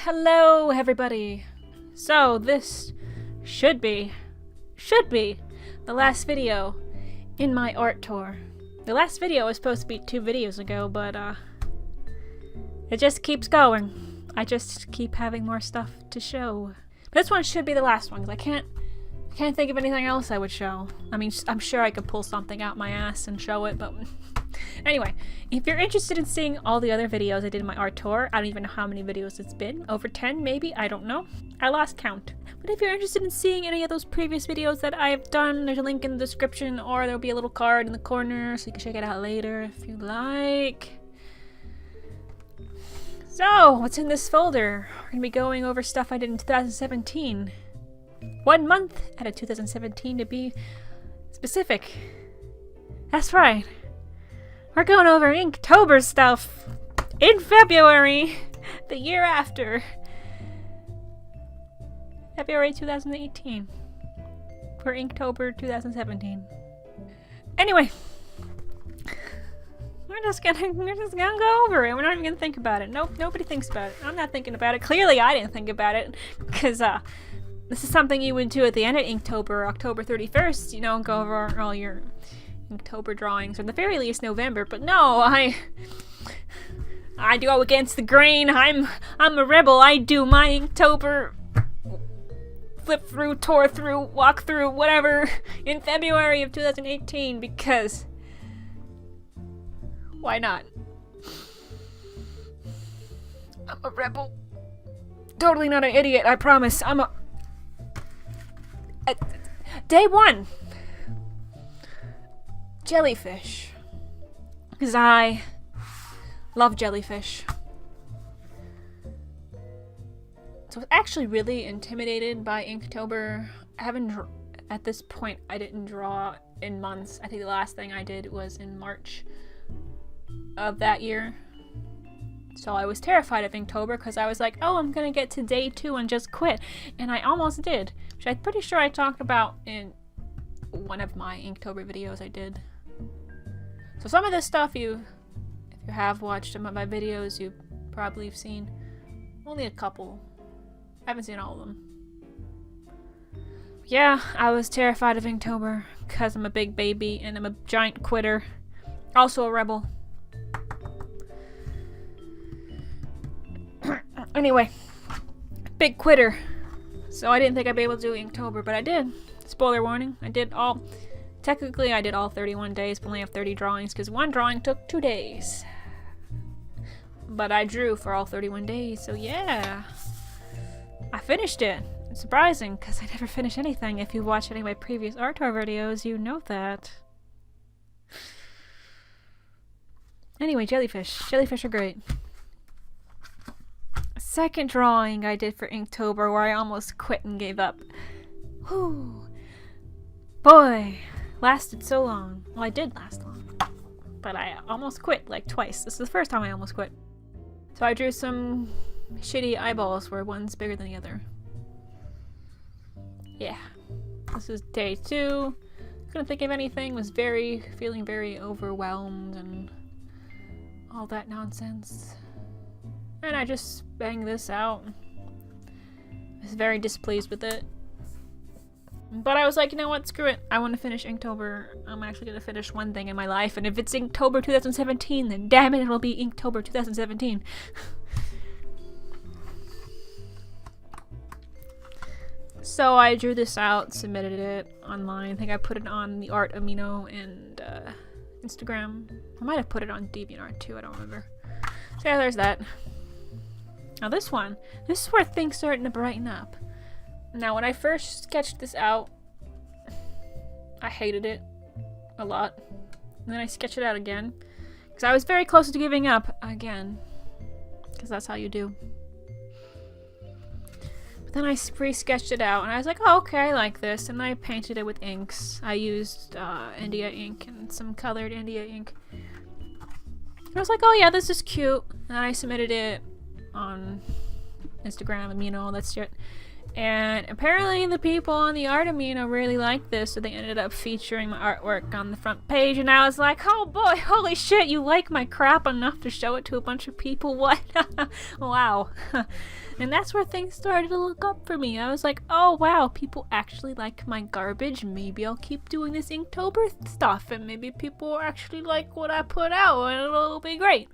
Hello everybody! So this should be the last video in my art tour. The last video was supposed to be 2 videos ago, but it just keeps going. I just keep having more stuff to show. This one should be the last one, because I can't think of anything else I would show. I mean, I'm sure I could pull something out my ass and show it, but anyway, if you're interested in seeing all the other videos I did in my art tour, I don't even know how many videos it's been. Over 10 maybe? I don't know. I lost count. But if you're interested in seeing any of those previous videos that I've done, there's a link in the description, or there'll be a little card in the corner so you can check it out later if you like. So, what's in this folder? We're gonna be going over stuff I did in 2017. 1 month out of 2017 to be specific. That's right. We're going over Inktober stuff in February, the year after. February 2018. For Inktober 2017. Anyway, we're just gonna go over it. We're not even gonna think about it. Nope, nobody thinks about it. I'm not thinking about it. Clearly I didn't think about it, because this is something you would do at the end of Inktober, October 31st, you know, go over all your Inktober drawings, or at the very least November, but no, I go against the grain. I'm a rebel. I do my Inktober flip through, tore through, walk through, whatever, in February of 2018, because why not? I'm a rebel. Totally not an idiot, I promise. I'm a Day 1. Jellyfish. Because I love jellyfish. So I was actually really intimidated by Inktober. At this point, I didn't draw in months. I think the last thing I did was in March of that year. So I was terrified of Inktober because I was like, oh, I'm gonna get to day 2 and just quit. And I almost did, which I'm pretty sure I talked about in one of my Inktober videos I did. So some of this stuff if you have watched some of my videos, you probably have seen. Only a couple. I haven't seen all of them. Yeah, I was terrified of Inktober because I'm a big baby and I'm a giant quitter. Also a rebel. Anyway, big quitter. So I didn't think I'd be able to do Inktober, but I did. Spoiler warning, technically I did all 31 days, but only have 30 drawings because one drawing took 2 days. But I drew for all 31 days, so yeah. I finished it. It's surprising because I never finish anything. If you watch any of my previous art tour videos, you know that. Anyway, jellyfish. Jellyfish are great. Second drawing I did for Inktober where I almost quit and gave up. Whew. Boy, lasted so long. Well, I did last long, but I almost quit like twice. This is the first time I almost quit. So I drew some shitty eyeballs where one's bigger than the other. Yeah. This is day 2. Couldn't think of anything. Was feeling very overwhelmed and all that nonsense. And I just banged this out. I was very displeased with it. But I was like, you know what, screw it. I want to finish Inktober. I'm actually going to finish one thing in my life. And if it's Inktober 2017, then damn it, it'll be Inktober 2017. So I drew this out, submitted it online. I think I put it on the Art AMINO and Instagram. I might have put it on DeviantArt too, I don't remember. So yeah, there's that. Now this is where things starting to brighten up. Now when I first sketched this out, I hated it a lot. And then I sketched it out again, because I was very close to giving up again, because that's how you do. But then I re-sketched it out, and I was like, oh, okay, I like this, and I painted it with inks. I used India ink and some colored India ink. And I was like, oh yeah, this is cute. And I submitted it on Instagram, AMINO, all that shit. And apparently the people on the AMINO really liked this, so they ended up featuring my artwork on the front page, and I was like, oh boy, holy shit, you like my crap enough to show it to a bunch of people? What? Wow. And that's where things started to look up for me. I was like, oh wow, people actually like my garbage. Maybe I'll keep doing this Inktober stuff, and maybe people actually like what I put out, and it'll be great.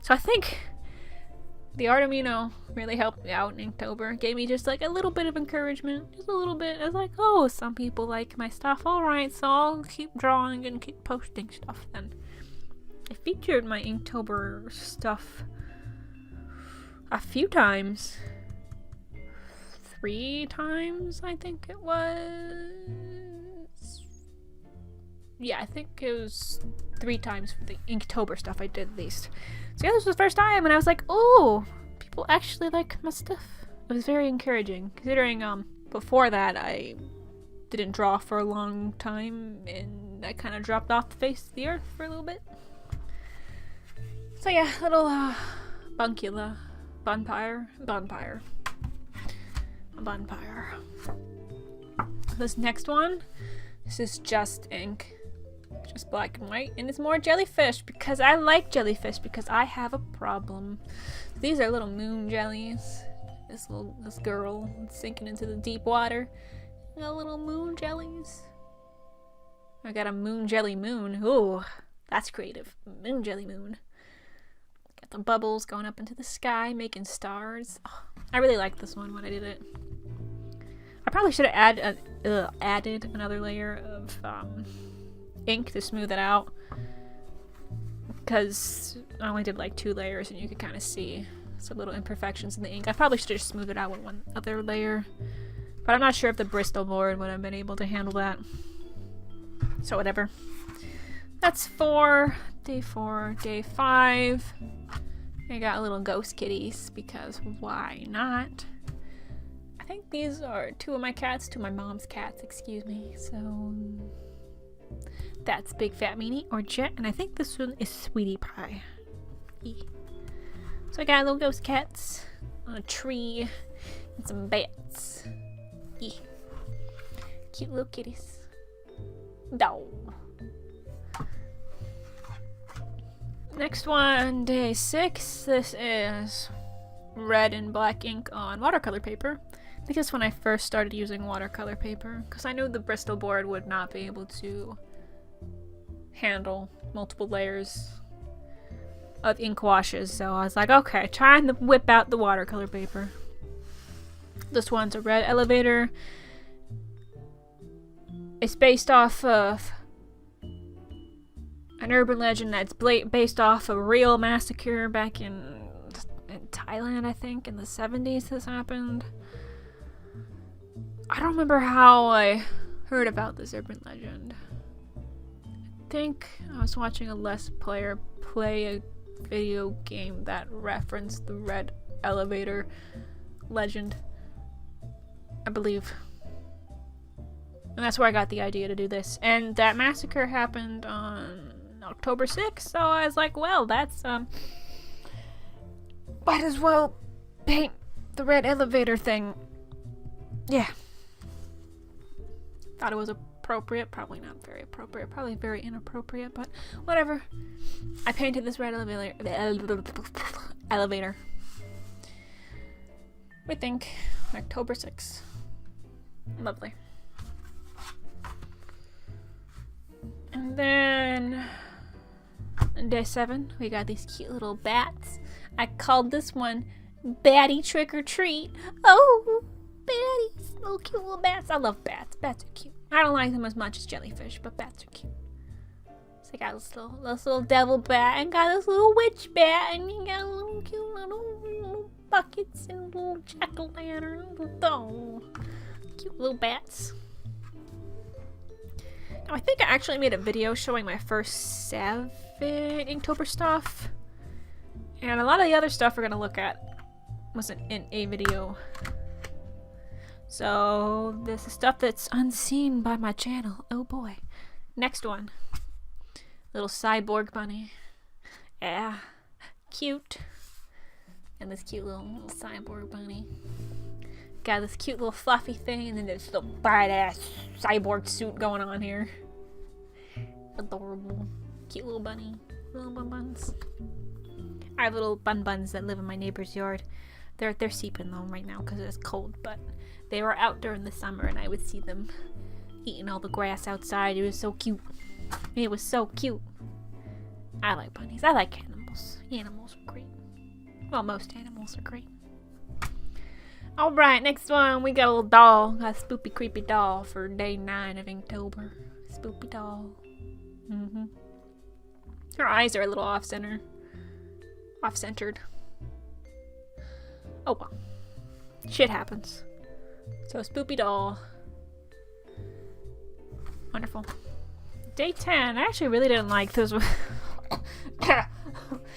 So I think the AMINO really helped me out in Inktober. Gave me just like a little bit of encouragement. Just a little bit. I was like, oh, some people like my stuff. Alright, so I'll keep drawing and keep posting stuff then. I featured my Inktober stuff a few times. 3 times, I think it was. Yeah, I think it was 3 times for the Inktober stuff I did at least. So yeah, this was the first time, and I was like, oh, people actually like my stuff. It was very encouraging, considering before that I didn't draw for a long time, and I kind of dropped off the face of the earth for a little bit. So yeah, little buncula, bonfire. This next one, this is just ink. Just black and white, and it's more jellyfish because I like jellyfish because I have a problem. These are little moon jellies. This girl sinking into the deep water. Got little moon jellies. I got a moon jelly moon. Ooh, that's creative. Moon jelly moon. Got the bubbles going up into the sky, making stars. Oh, I really like this one when I did it. I probably should have added another layer of ink to smooth it out, because I only did like 2 layers and you could kind of see some little imperfections in the ink. I probably should have smoothed it out with one other layer, but I'm not sure if the Bristol board would have been able to handle that. So whatever. That's day 4. Day 5, I got little ghost kitties because why not? I think these are 2 of my cats, 2 of my mom's cats, excuse me. So that's Big Fat Meanie or Jet, and I think this one is Sweetie Pie. So I got little ghost cats on a tree and some bats. Cute little kitties. No. Next one, day 6. This is red and black ink on watercolor paper. I think that's when I first started using watercolor paper, because I knew the Bristol board would not be able to handle multiple layers of ink washes, so I was like, okay, trying to whip out the watercolor paper. This one's a red elevator. It's based off of an urban legend that's based off a real massacre back in Thailand, I think, in the 70s this happened. I don't remember how I heard about this urban legend. I think I was watching a Let's Player play a video game that referenced the red elevator legend, I believe. And that's where I got the idea to do this. And that massacre happened on October 6th, so I was like, well, that's, might as well paint the red elevator thing. Yeah. Thought it was appropriate. Probably not very appropriate. Probably very inappropriate, but whatever. I painted this red elevator. We think October 6th. Lovely. And then on day 7, we got these cute little bats. I called this one Batty Trick or Treat. Oh, baddies. Little cute little bats. I love bats. Bats are cute. I don't like them as much as jellyfish, but bats are cute. So I got this little devil bat, and got this little witch bat, and you got little cute little buckets and little jack-o'-lantern. Oh, cute little bats. Now, I think I actually made a video showing my first 7 Inktober stuff. And a lot of the other stuff we're going to look at wasn't in a video. So, this is stuff that's unseen by my channel. Oh boy. Next one. Little cyborg bunny. Yeah. Cute. And this cute little cyborg bunny. Got this cute little fluffy thing, and then this little badass cyborg suit going on here. Adorable. Cute little bunny. Little bun buns. I have little bun buns that live in my neighbor's yard. They're seeping though right now because it's cold, but they were out during the summer and I would see them eating all the grass outside. It was so cute. It was so cute. I like bunnies. I like animals. Animals are great. Well, most animals are great. Alright, next one. We got a little doll. Got a spoopy creepy doll for day 9 of Inktober. Spoopy doll. Her eyes are a little off-center. Off-centered. Oh well. Shit happens. So, spoopy doll. Wonderful. Day 10. I actually really didn't like this one.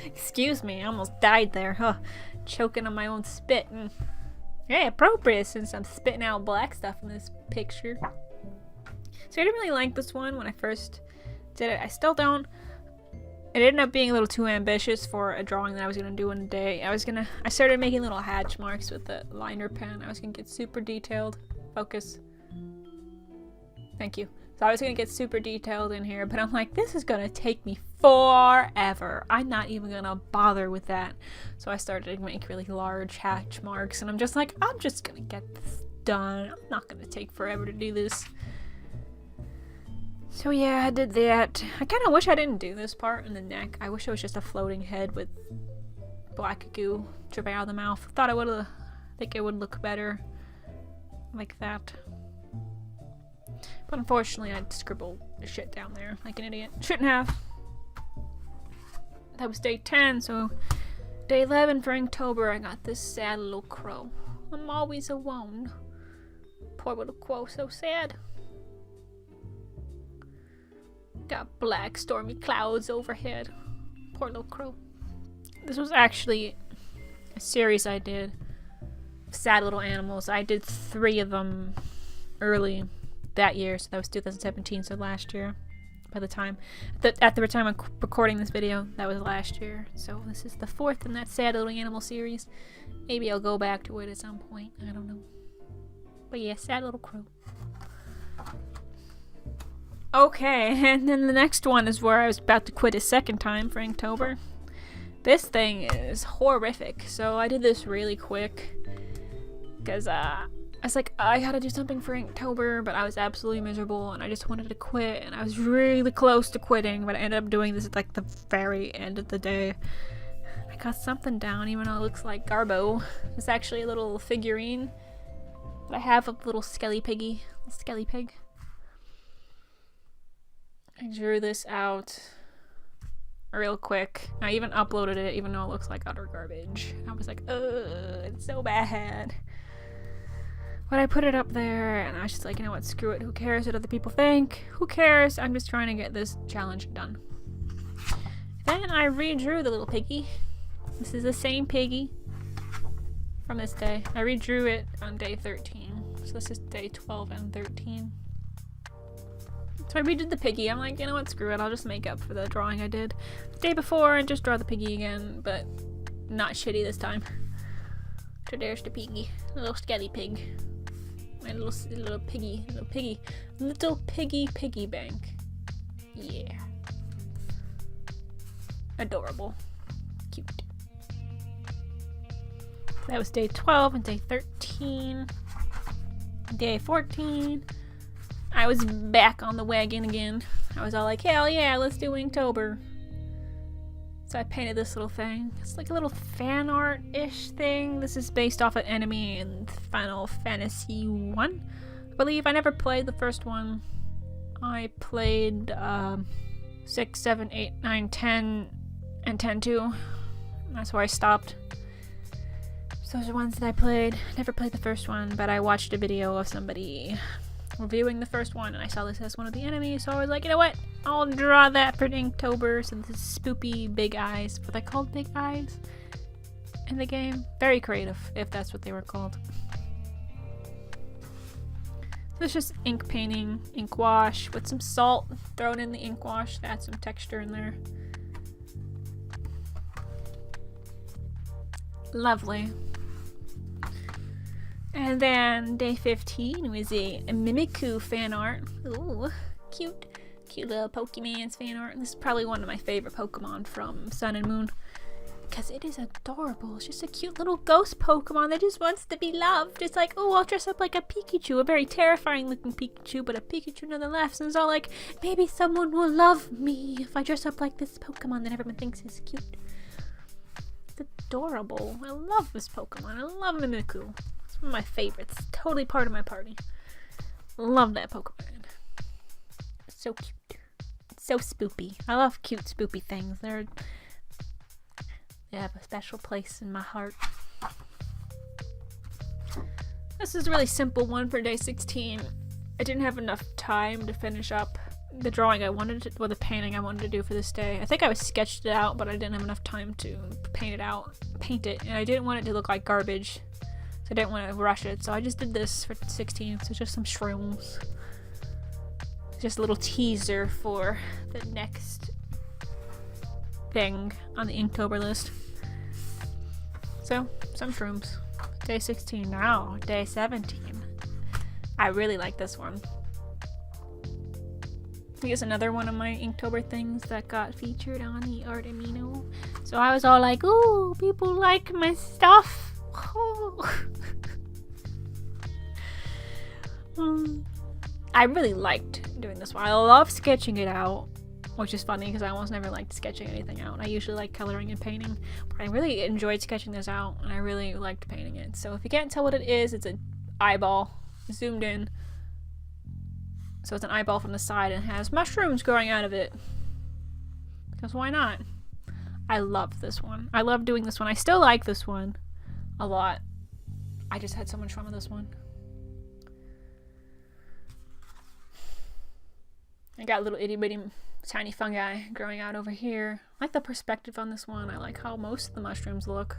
Excuse me, I almost died there. Huh. Choking on my own spit. Yeah, appropriate since I'm spitting out black stuff in this picture. So I didn't really like this one when I first did it. I still don't. It ended up being a little too ambitious for a drawing that I was going to do in a day. I started making little hatch marks with the liner pen. I was going to get super detailed. Focus. Thank you. So I was going to get super detailed in here, but I'm like, this is going to take me forever. I'm not even going to bother with that. So I started to make really large hatch marks, and I'm just like, I'm just going to get this done. I'm not going to take forever to do this. So yeah, I did that. I kind of wish I didn't do this part in the neck. I wish it was just a floating head with black goo dripping out of the mouth. Think it would look better like that. But unfortunately, I scribbled shit down there like an idiot. Shouldn't have. That was day 10, so day 11 for Inktober, I got this sad little crow. I'm always alone. Poor little crow, so sad. Got black stormy clouds overhead. Poor little crow. This was actually a series I did. Sad little animals. I did 3 of them early that year, so that was 2017, so last year. By the time at the time I'm recording this video, that was last year. So this is the 4th in that sad little animal series. Maybe I'll go back to it at some point. I don't know. But yeah, sad little crow. Okay, and then the next one is where I was about to quit a second time for Inktober. This thing is horrific. So I did this really quick because I was like, I gotta do something for Inktober, but I was absolutely miserable and I just wanted to quit, and I was really close to quitting, but I ended up doing this at like the very end of the day. I got something down, even though it looks like Garbo. It's actually a little figurine that I have of a little skelly piggy, little skelly pig. I drew this out real quick. I even uploaded it, even though it looks like utter garbage. I was like, ugh, it's so bad. But I put it up there, and I was just like, you know what, screw it. Who cares what other people think? Who cares? I'm just trying to get this challenge done. Then I redrew the little piggy. This is the same piggy from this day. I redrew it on day 13. So this is day 12 and 13. So I redid the piggy. I'm like, you know what, screw it. I'll just make up for the drawing I did the day before and just draw the piggy again, but not shitty this time. So there's the piggy. The little skelly pig. My little piggy bank. Yeah. Adorable. Cute. That was day 12 and day 13. Day 14. I was back on the wagon again. I was all like, hell yeah, let's do Inktober. So I painted this little thing. It's like a little fan art-ish thing. This is based off an enemy in Final Fantasy 1. I believe. I never played the first one. I played 6, 7, 8, 9, 10, and 10 too. That's where I stopped. So those are ones that I played. Never played the first one, but I watched a video of somebody reviewing the first one, and I saw this as one of the enemies, so I was like, you know what? I'll draw that for Inktober. So this is spoopy big eyes. Were they called big eyes in the game? Very creative, if that's what they were called. So it's just ink painting, ink wash with some salt thrown in the ink wash to add some texture in there. Lovely. And then day 15 was a Mimikyu fan art. Ooh, cute. Cute little Pokemon's fan art. This is probably one of my favorite Pokemon from Sun and Moon. Because it is adorable. It's just a cute little ghost Pokemon that just wants to be loved. It's like, oh, I'll dress up like a Pikachu. A very terrifying looking Pikachu, but a Pikachu nonetheless. And it's all like, maybe someone will love me if I dress up like this Pokemon that everyone thinks is cute. It's adorable. I love this Pokemon. I love Mimikyu. It's one of my favorites. Totally part of my party. Love that Pokemon. It's so cute. It's so spoopy. I love cute spoopy things. They have a special place in my heart. This is a really simple one for day 16. I didn't have enough time to finish up the drawing I wanted to, well, the painting I wanted to do for this day. I think I sketched it out, but I didn't have enough time to paint it, and I didn't want it to look like garbage, so I didn't want to rush it, so I just did this for 16, so just some shrooms. Just a little teaser for the next thing on the Inktober list. So, some shrooms. Day 16 now, day 17. I really like this one. I think it's another one of my Inktober things that got featured on the Art AMINO. So I was all like, ooh, people like my stuff. I really liked doing this one. I love sketching it out, which is funny because I almost never liked sketching anything out. I usually like coloring and painting, but I really enjoyed sketching this out, and I really liked painting it. So if you can't tell what it is, it's an eyeball zoomed in. So it's an eyeball from the side and has mushrooms growing out of it. Because why not? I love this one. I love doing this one. I still like this one a lot. I just had so much fun with this one. I got little itty bitty tiny fungi growing out over here. I like the perspective on this one. I like how most of the mushrooms look.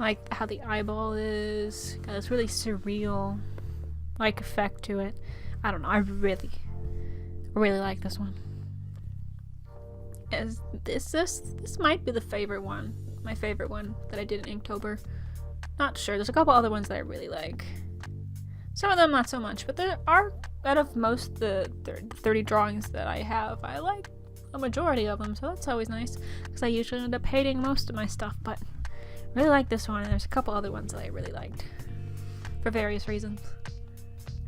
Like how the eyeball is. Got this really surreal like effect to it. I don't know. I really like this one. As this might be the favorite one. My favorite one that I did in Inktober. Not sure. There's a couple other ones that I really like. Some of them not so much, but there are, out of most the 30 drawings that I have, I like a majority of them, so that's always nice, because I usually end up hating most of my stuff, but I really like this one, and there's a couple other ones that I really liked, for various reasons.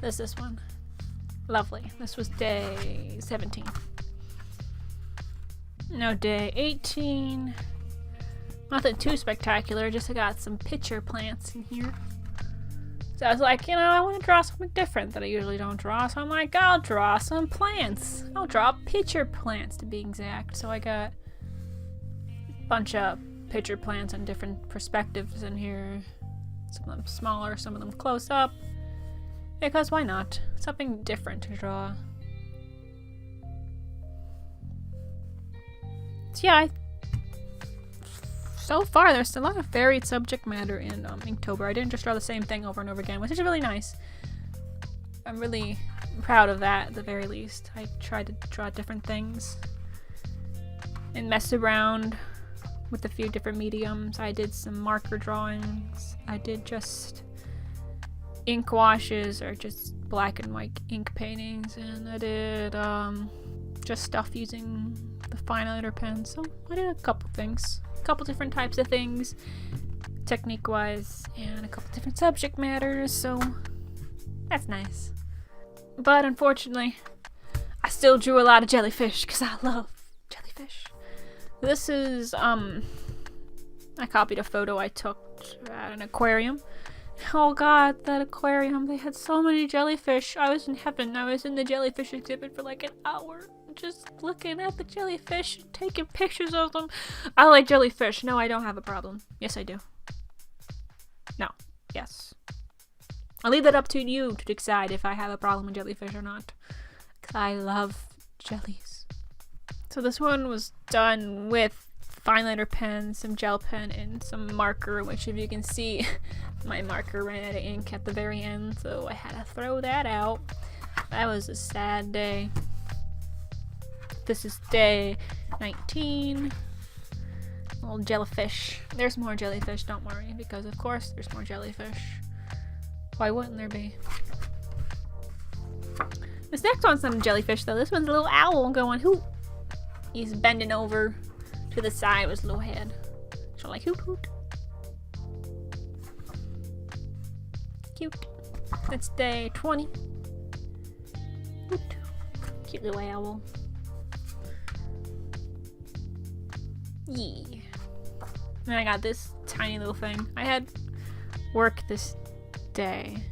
There's this one. Lovely. This was day 17. Now day 18. Nothing too spectacular, just I got some pitcher plants in here. So I was like, you know, I want to draw something different that I usually don't draw. So I'm like, I'll draw some plants. I'll draw pitcher plants to be exact. So I got a bunch of pitcher plants in different perspectives in here. Some of them smaller, some of them close up. Because why not? Something different to draw. So yeah, so far there's a lot of varied subject matter in Inktober. I didn't just draw the same thing over and over again, which is really nice. I'm really proud of that at the very least. I tried to draw different things and mess around with a few different mediums. I did some marker drawings. I did just ink washes or just black and white ink paintings, and I did just stuff using the fineliner pen. So I did a couple things. A couple different types of things technique wise and a couple different subject matters, so that's nice. But unfortunately I still drew a lot of jellyfish because I love jellyfish. This is I copied a photo I took at an aquarium. Oh god, that aquarium, they had so many jellyfish. I was in heaven. I was in the jellyfish exhibit for like an hour just looking at the jellyfish and taking pictures of them. I like jellyfish. No, I don't have a problem. Yes, I do. No. Yes. I'll leave that up to you to decide if I have a problem with jellyfish or not. Because I love jellies. So this one was done with fineliner pen, some gel pen, and some marker, which if you can see, my marker ran out of ink at the very end, so I had to throw that out. That was a sad day. This is day 19. Little jellyfish. There's more jellyfish, don't worry, because of course there's more jellyfish. Why wouldn't there be? This next one's some jellyfish though. This one's a little owl going hoot. He's bending over to the side with his little head. So like hoot hoot. Cute. That's day 20. Hoot. Cute little owl. Yeah. And I got this tiny little thing. I had work this day.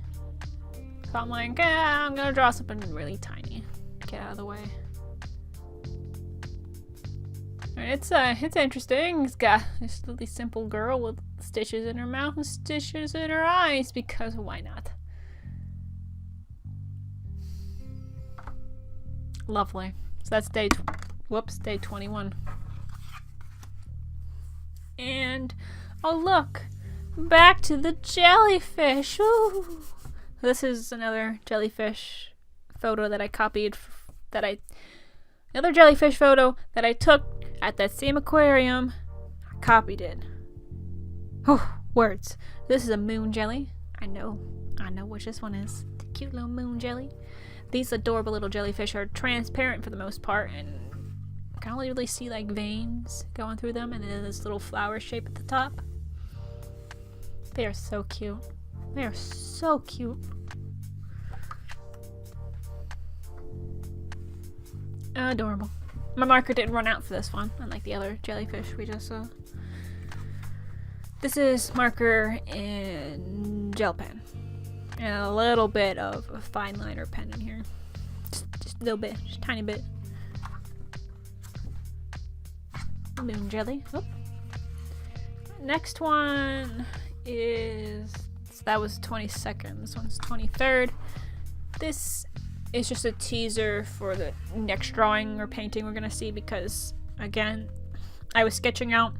So I'm like, I'm gonna draw something really tiny. Get out of the way. And it's interesting. It's got this really simple girl with stitches in her mouth and stitches in her eyes, because why not? Lovely. So that's day 21. And oh look, back to the jellyfish. Ooh. This is another jellyfish photo that I copied. Another jellyfish photo that I took at that same aquarium. I copied it. Oh, words. This is a moon jelly. I know which this one is. The cute little moon jelly. These adorable little jellyfish are transparent for the most part, and you can only really see like veins going through them, and then this little flower shape at the top. They are so cute. They are so cute. Adorable. My marker didn't run out for this one, unlike the other jellyfish we just saw. This is marker and gel pen. And a little bit of a fine liner pen in here. Just a little bit. Just a tiny bit. Moon jelly. Oh. Next one is... So that was 22nd. This one's 23rd. This is just a teaser for the next drawing or painting we're gonna see, because, again, I was sketching out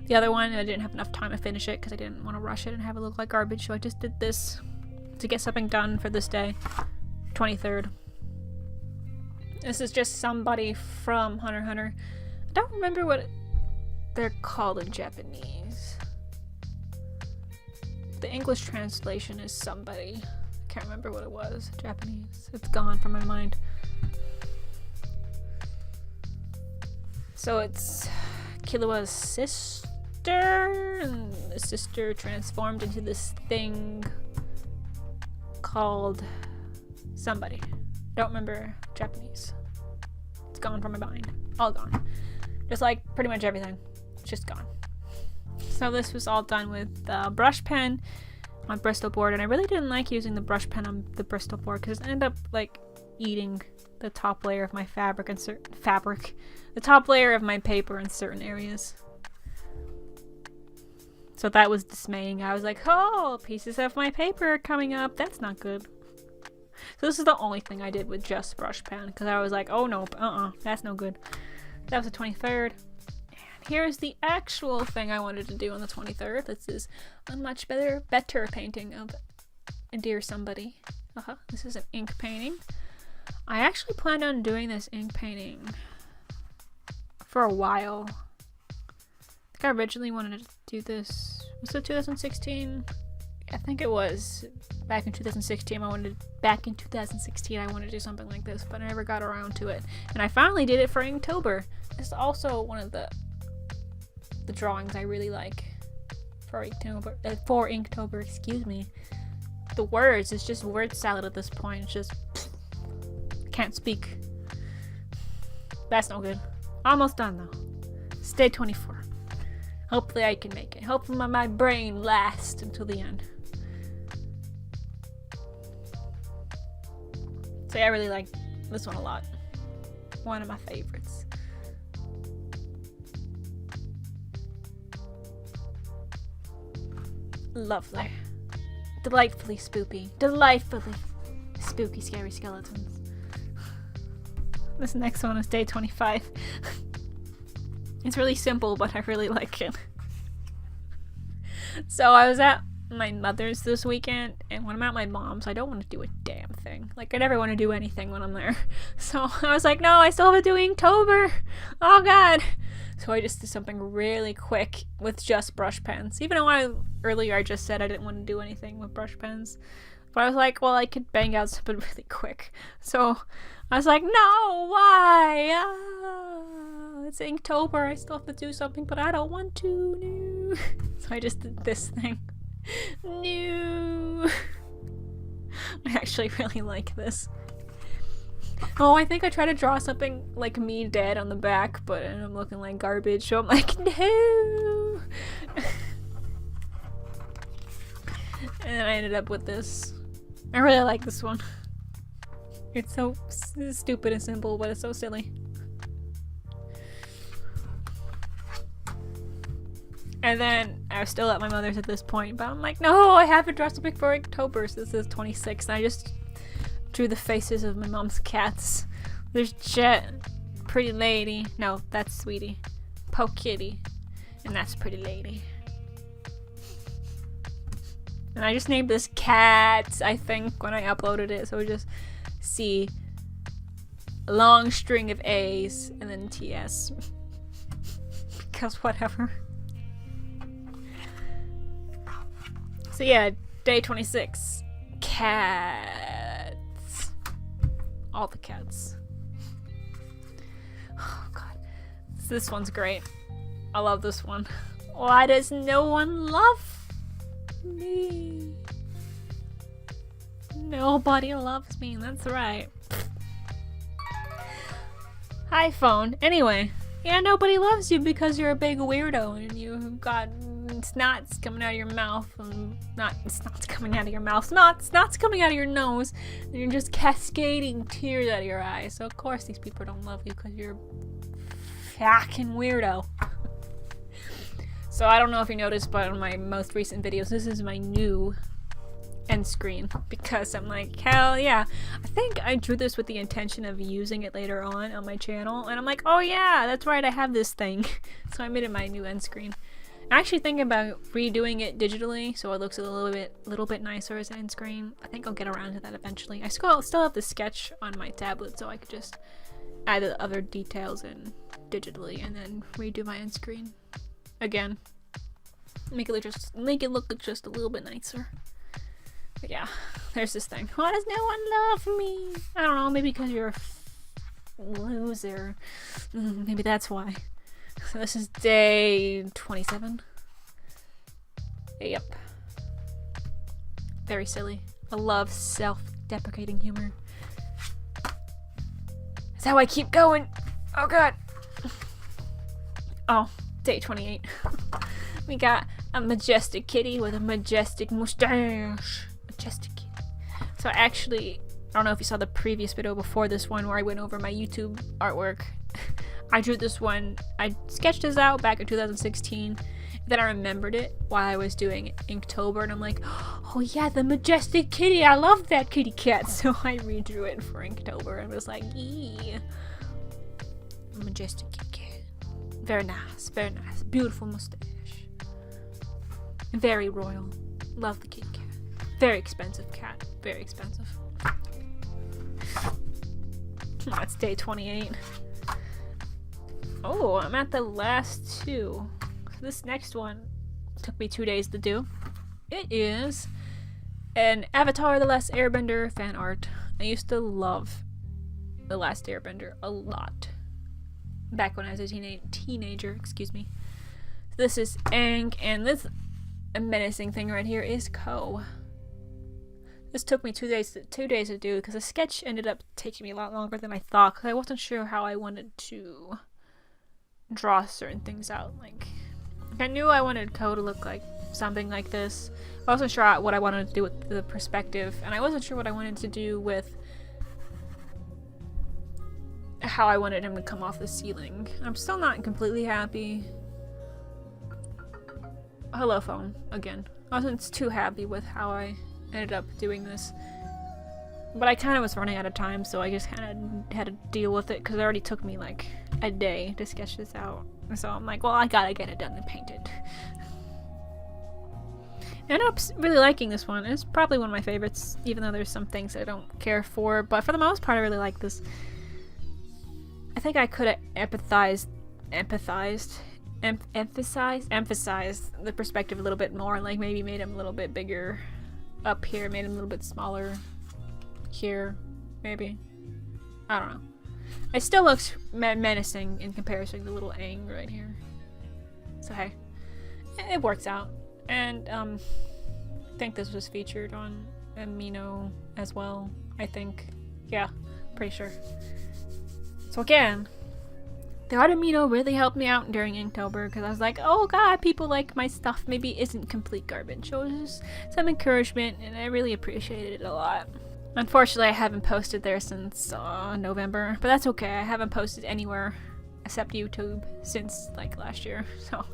the other one and I didn't have enough time to finish it because I didn't want to rush it and have it look like garbage, so I just did this to get something done for this day. 23rd. This is just somebody from Hunter x Hunter. I don't remember what they're called in Japanese. The English translation is somebody. I can't remember what it was. Japanese. It's gone from my mind. So it's Killua's sister, and the sister transformed into this thing called somebody. Don't remember Japanese. It's gone from my mind. All gone. Just like pretty much everything. It's just gone. So this was all done with the brush pen on Bristol board, and I really didn't like using the brush pen on the Bristol board because it ended up like eating the top layer of my fabric and the top layer of my paper in certain areas. So that was dismaying. I was like, oh, pieces of my paper are coming up. That's not good. So this is the only thing I did with just brush pen, because I was like, oh no, that's no good. That was the 23rd. And here's the actual thing I wanted to do on the 23rd. This is a much better painting of a Dear Somebody. This is an ink painting. I actually planned on doing this ink painting for a while. I think I originally wanted to do this. Was it 2016? I think it was. Back in 2016, I wanted to do something like this, but I never got around to it. And I finally did it for Inktober. It's also one of the drawings I really like for Inktober, excuse me. The words, it's just word salad at this point. It's just can't speak. That's no good. Almost done though. It's day 24. Hopefully I can make it. Hopefully my brain lasts until the end. So yeah, I really like this one a lot. One of my favorites. Lovely. Delightfully spooky. Delightfully spooky, scary skeletons. This next one is day 25. It's really simple, but I really like it. So I was at my mother's this weekend, and when I'm at my mom's, I don't want to do a damn thing. Like, I never want to do anything when I'm there. So I was like, no, I still have to do Inktober. Oh god. So I just did something really quick with just brush pens. Even though earlier I just said I didn't want to do anything with brush pens. But I was like, well, I could bang out something really quick. So I was like, no, why? It's Inktober. I still have to do something, but I don't want to. No. So I just did this thing. No. I actually really like this. Oh, I think I tried to draw something like me dead on the back, but I'm looking like garbage, so I'm like, no. And then I ended up with this. I really like this one. It's so stupid and simple, but it's so silly. And then I was still at my mother's at this point, but I'm like, no, I have to draw something for Inktober. So this is 26, and I just drew the faces of my mom's cats. There's Jet, Pretty Lady. No, that's Sweetie. Po Kitty. And that's Pretty Lady. And I just named this Cats, I think, when I uploaded it. So we just see a long string of A's and then TS. Because whatever. So yeah, day 26. Cats. All the cats. Oh god. This one's great. I love this one. Why does no one love me? Nobody loves me, that's right. Hi phone. Anyway, yeah, nobody loves you because you're a big weirdo and you've got snots coming out of your mouth, and snots coming out of your mouth, snots coming out of your nose, and you're just cascading tears out of your eyes. So of course these people don't love you because you're a fucking weirdo. So I don't know if you noticed, but in my most recent videos, this is my new end screen because I'm like, hell yeah. I think I drew this with the intention of using it later on my channel, and I'm like, oh yeah, that's right, I have this thing. So I made it my new end screen. I'm actually thinking about redoing it digitally so it looks a little bit nicer as an end screen. I think I'll get around to that eventually. I still have the sketch on my tablet, so I could just add the other details in digitally and then redo my end screen again. Make it look just a little bit nicer. But yeah, there's this thing. Why does no one love me? I don't know, maybe because you're a loser. Maybe that's why. So this is day 27. Yep. Very silly. I love self-deprecating humor. That's how I keep going. Oh god. Oh, day 28. We got a majestic kitty with a majestic mustache. Majestic kitty. So actually, I don't know if you saw the previous video before this one where I went over my YouTube artwork. I drew this one, I sketched this out back in 2016, then I remembered it while I was doing Inktober, and I'm like, oh yeah, the majestic kitty, I love that kitty cat, so I redrew it for Inktober and was like, yeah, majestic kitty cat, very nice, beautiful mustache, very royal, love the kitty cat, very expensive cat, very expensive. That's day 28. Oh, I'm at the last two. This next one took me 2 days to do. It is an Avatar: The Last Airbender fan art. I used to love The Last Airbender a lot. Back when I was a teenager, excuse me. This is Aang, and this menacing thing right here is Ko. This took me 2 days to do because the sketch ended up taking me a lot longer than I thought because I wasn't sure how I wanted to draw certain things out. Like, I knew I wanted Ko to look like something like this. I wasn't sure what I wanted to do with the perspective, and I wasn't sure what I wanted to do with how I wanted him to come off the ceiling. I'm still not completely happy. Hello phone, again. I wasn't too happy with how I ended up doing this. But I kind of was running out of time, so I just kind of had to deal with it because it already took me like a day to sketch this out. So I'm like, well, I gotta get it done and painted. I ended up really liking this one. It's probably one of my favorites, even though there's some things I don't care for. But for the most part, I really like this. I think I could have emphasized the perspective a little bit more. Like maybe made him a little bit bigger up here, made him a little bit smaller here, maybe. I don't know. It still looks menacing in comparison to the little Aang right here. So hey, it works out. And I think this was featured on AMINO as well. I think, yeah, pretty sure. So again, the art AMINO really helped me out during Inktober because I was like, oh god, people like my stuff. Maybe it isn't complete garbage. So it was just some encouragement, and I really appreciated it a lot. Unfortunately, I haven't posted there since November, but that's okay. I haven't posted anywhere except YouTube since like last year, so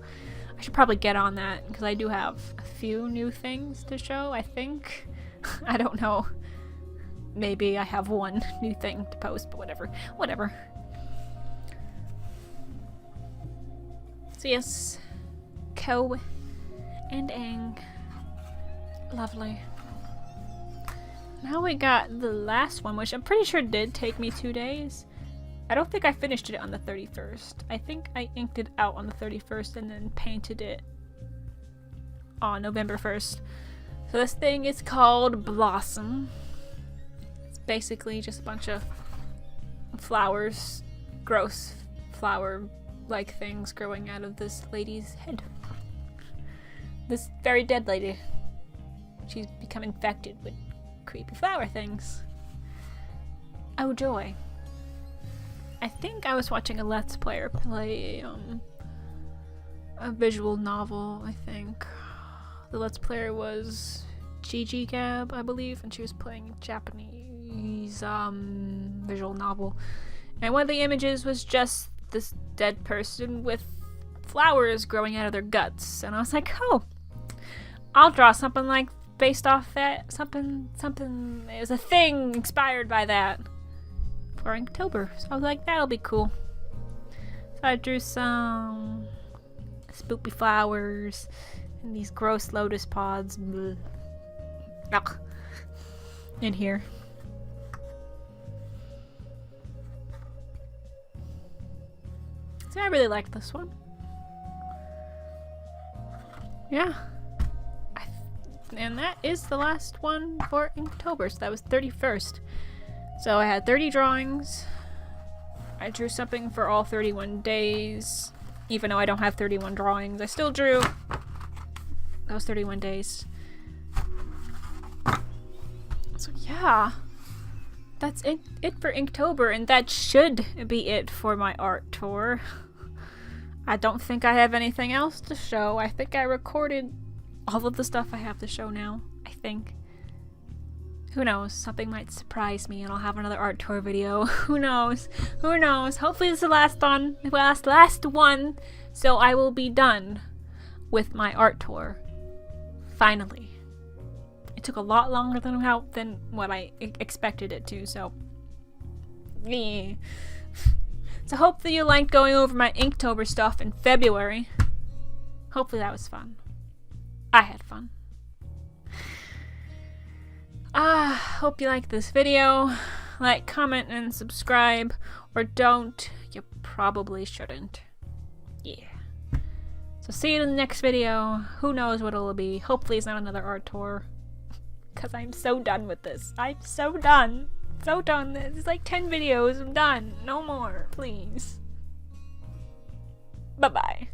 I should probably get on that because I do have a few new things to show, I think. I don't know. Maybe I have one new thing to post, but whatever. Whatever. So yes, Ko and Aang. Lovely. Now we got the last one, which I'm pretty sure did take me 2 days. I don't think I finished it on the 31st. I think I inked it out on the 31st and then painted it on November 1st. So this thing is called Blossom. It's basically just a bunch of flowers, gross flower-like things growing out of this lady's head. This very dead lady. She's become infected with creepy flower things. Oh joy. I think I was watching a Let's Player play a visual novel, I think. The Let's Player was Gigi Gab, I believe, and she was playing a Japanese visual novel. And one of the images was just this dead person with flowers growing out of their guts. And I was like, oh, I'll draw something like based off that, something, there's a thing inspired by that for Inktober. So I was like, that'll be cool. So I drew some spoopy flowers and these gross lotus pods in here. So I really liked this one. Yeah. And that is the last one for Inktober. So that was 31st. So I had 30 drawings. I drew something for all 31 days. Even though I don't have 31 drawings, I still drew those 31 days. So yeah. That's it for Inktober, and that should be it for my art tour. I don't think I have anything else to show. I think I recorded all of the stuff I have to show now, I think. Who knows? Something might surprise me and I'll have another art tour video. Who knows? Who knows? Hopefully this is the last one. Last one. So I will be done with my art tour. Finally. It took a lot longer than what I expected it to, so yeah. So hopefully you liked going over my Inktober stuff in February. Hopefully that was fun. I had fun. Hope you liked this video. Like, comment, and subscribe. Or don't. You probably shouldn't. Yeah. So see you in the next video. Who knows what it'll be. Hopefully it's not another art tour. Because I'm so done with this. I'm so done. So done. It's like 10 videos. I'm done. No more. Please. Bye-bye.